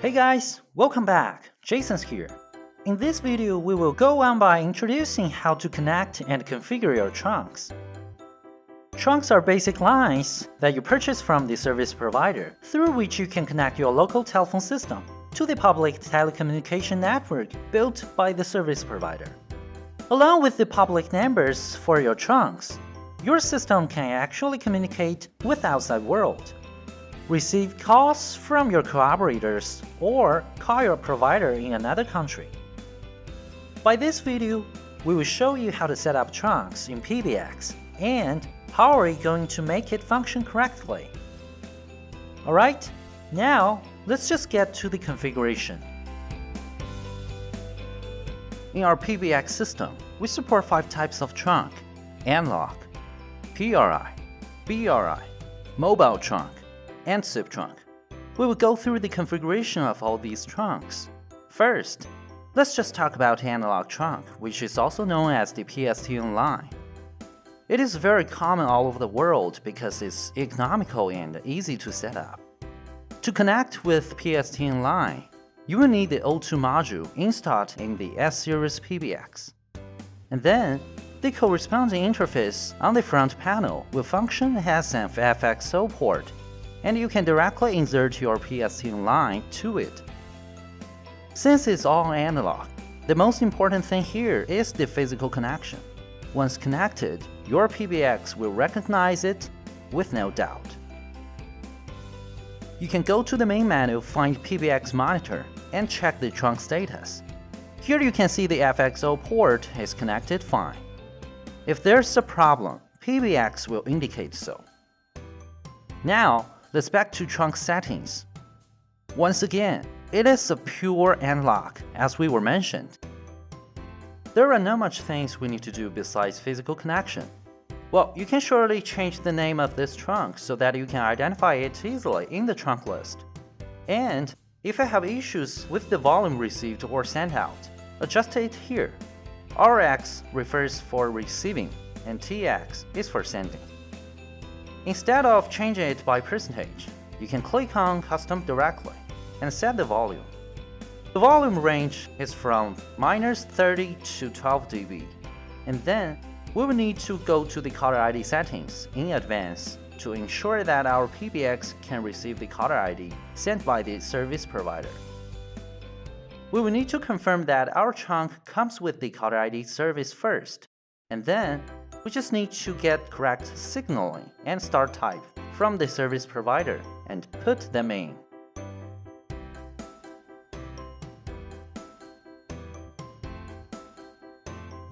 Hey guys, welcome back. Jason's here. In this video, we will go on by introducing how to connect and configure your trunks. Trunks are basic lines that you purchase from the service provider, through which you can connect your local telephone system to the public telecommunication network built by the service provider. Along with the public numbers for your trunks, your system can actually communicate with the outside world, receive calls from your co-operators, or call your provider in another country. By this video, we will show you how to set up trunks in PBX and how are we going to make it function correctly. Alright, now let's just get to the configuration. In our PBX system, we support 5 types of trunk: analog, PRI, BRI, mobile trunk, and SIP trunk. We will go through the configuration of all these trunks. First, let's just talk about analog trunk, which is also known as the PSTN line. It is very common all over the world because it's economical and easy to set up. To connect with PSTN line, you will need the O2 module installed in the S-Series PBX. And then, the corresponding interface on the front panel will function as an FXO port, and you can directly insert your PSTN line to it. Since it's all analog, the most important thing here is the physical connection. Once connected, your PBX will recognize it with no doubt. You can go to the main menu, find PBX monitor, and check the trunk status. Here you can see the FXO port is connected fine. If there's a problem, PBX will indicate so. Now, let's back to trunk settings. Once again, it is a pure analog, as we were mentioned. There are not much things we need to do besides physical connection. Well, you can surely change the name of this trunk so that you can identify it easily in the trunk list. And if you have issues with the volume received or sent out, adjust it here. RX refers for receiving and TX is for sending. Instead of changing it by percentage, you can click on Custom directly and set the volume. The volume range is from -30 to 12 dB. And then, we will need to go to the caller ID settings in advance to ensure that our PBX can receive the caller ID sent by the service provider. We will need to confirm that our trunk comes with the caller ID service first, and then we just need to get correct signaling and start type from the service provider and put them in.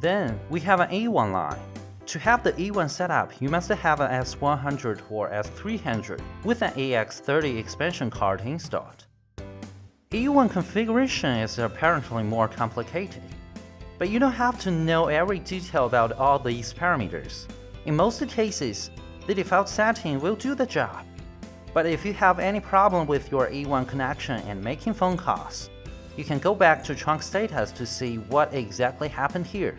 Then we have an E1 line. To have the E1 set up, you must have an S100 or S300 with an AX30 expansion card installed. E1 configuration is apparently more complicated, but you don't have to know every detail about all these parameters. In most cases, the default setting will do the job. But if you have any problem with your E1 connection and making phone calls, you can go back to trunk status to see what exactly happened here.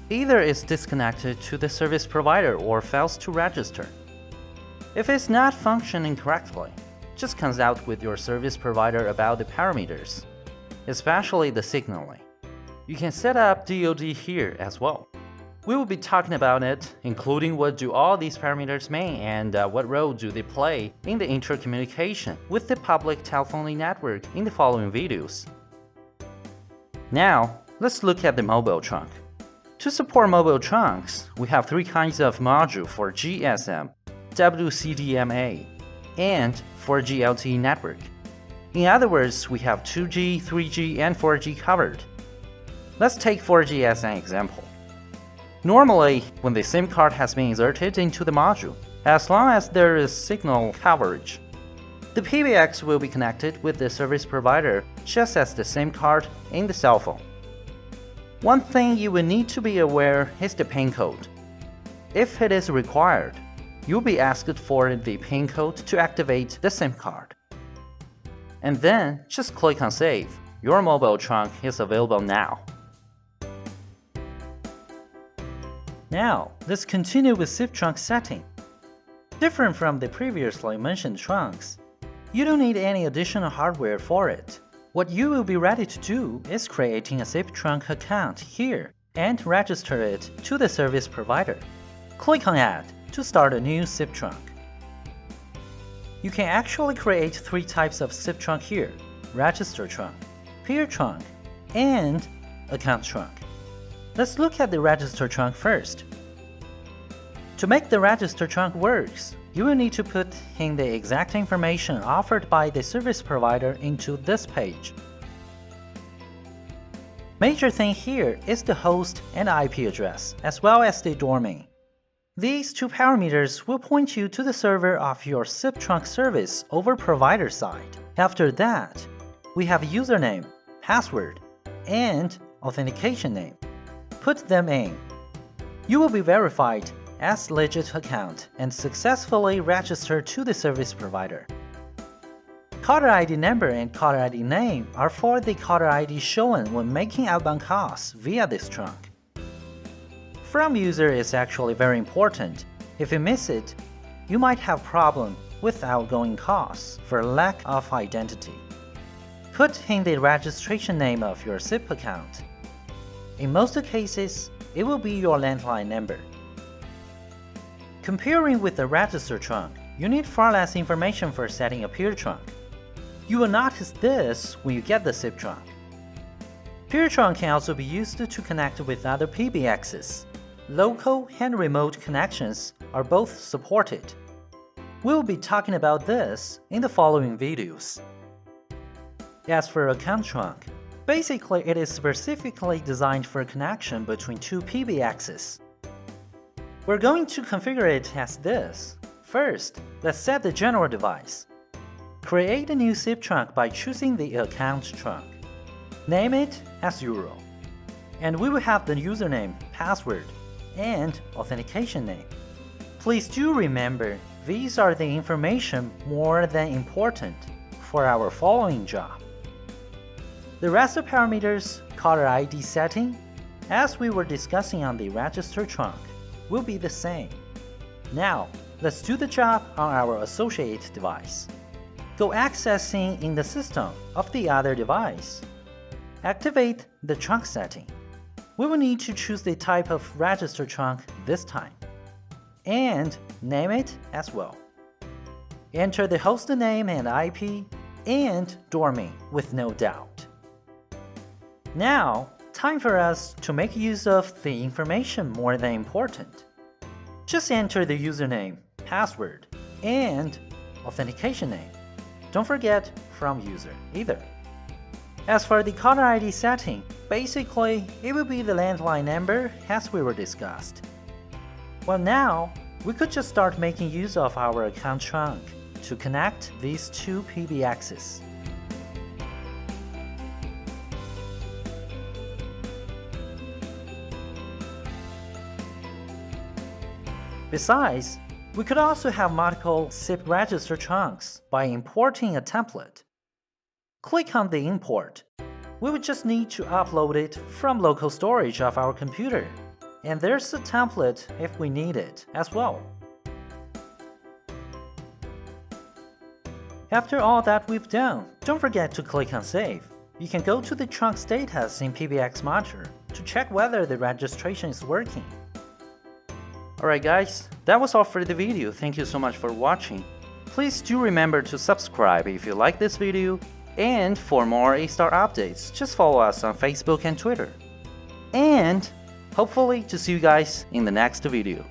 Either it's disconnected to the service provider or fails to register. If it's not functioning correctly, just consult with your service provider about the parameters, especially the signaling. You can set up DoD here as well. We will be talking about it, including what do all these parameters mean and what role do they play in the intercommunication with the public telephony network in the following videos. Now, let's look at the mobile trunk. To support mobile trunks, we have 3 kinds of module for GSM, WCDMA, and 4G LTE network. In other words, we have 2G, 3G, and 4G covered. Let's take 4G as an example. Normally, when the SIM card has been inserted into the module, as long as there is signal coverage, the PBX will be connected with the service provider just as the SIM card in the cell phone. One thing you will need to be aware is the PIN code. If it is required, you'll be asked for the PIN code to activate the SIM card. And then just click on Save. Your mobile trunk is available now. Now, let's continue with SIP trunk setting. Different from the previously mentioned trunks, You don't need any additional hardware for it. What you will be ready to do is creating a SIP trunk account here and register it to the service provider. Click on Add to start a new SIP trunk. You can actually create 3 types of SIP trunk here: register trunk, peer trunk, and account trunk. Let's look at the register trunk first. To make the register trunk works, you will need to put in the exact information offered by the service provider into this page. Major thing here is the host and IP address, as well as the domain. These 2 parameters will point you to the server of your SIP trunk service over provider side. After that, we have username, password, and authentication name. Put them in. You will be verified as legit account and successfully registered to the service provider. Caller ID number and caller ID name are for the caller ID shown when making outbound calls via this trunk. From user is actually very important. If you miss it, you might have problem with outgoing calls for lack of identity. Put in the registration name of your SIP account. In most cases, it will be your landline number. Comparing with the register trunk, you need far less information for setting a peer trunk. You will notice this when you get the SIP trunk. Peer trunk can also be used to connect with other PBXs. Local and remote connections are both supported. We'll be talking about this in the following videos. As for account trunk, basically it is specifically designed for connection between 2 PBXs. We're going to configure it as this. First, let's set the general device. Create a new SIP trunk by choosing the account trunk. Name it as Euro. And we will have the username, password, and authentication name. Please do remember, these are the information more than important for our following job. The rest of parameters, caller ID setting, as we were discussing on the register trunk, will be the same. Now, let's do the job on our associate device. Go accessing in the system of the other device. Activate the trunk setting. We will need to choose the type of register trunk this time, and name it as well. Enter the host name and IP, and domain with no doubt. Now, time for us to make use of the information more than important. Just enter the username, password, and authentication name. Don't forget from user either. As for the caller ID setting, basically it will be the landline number as we were discussed. Well, now we could just start making use of our account trunk to connect these 2 PBXs. Besides, we could also have multiple SIP register trunks by importing a template. Click on the import. We would just need to upload it from local storage of our computer, and there's a template if we need it as well. After all that we've done, don't forget to click on Save. You can go to the trunk status in PBX Monitor to check whether the registration is working. Alright guys, that was all for the video. Thank you so much for watching. Please do remember to subscribe if you like this video, and for more Yeastar updates, just follow us on Facebook and Twitter. And hopefully to see you guys in the next video.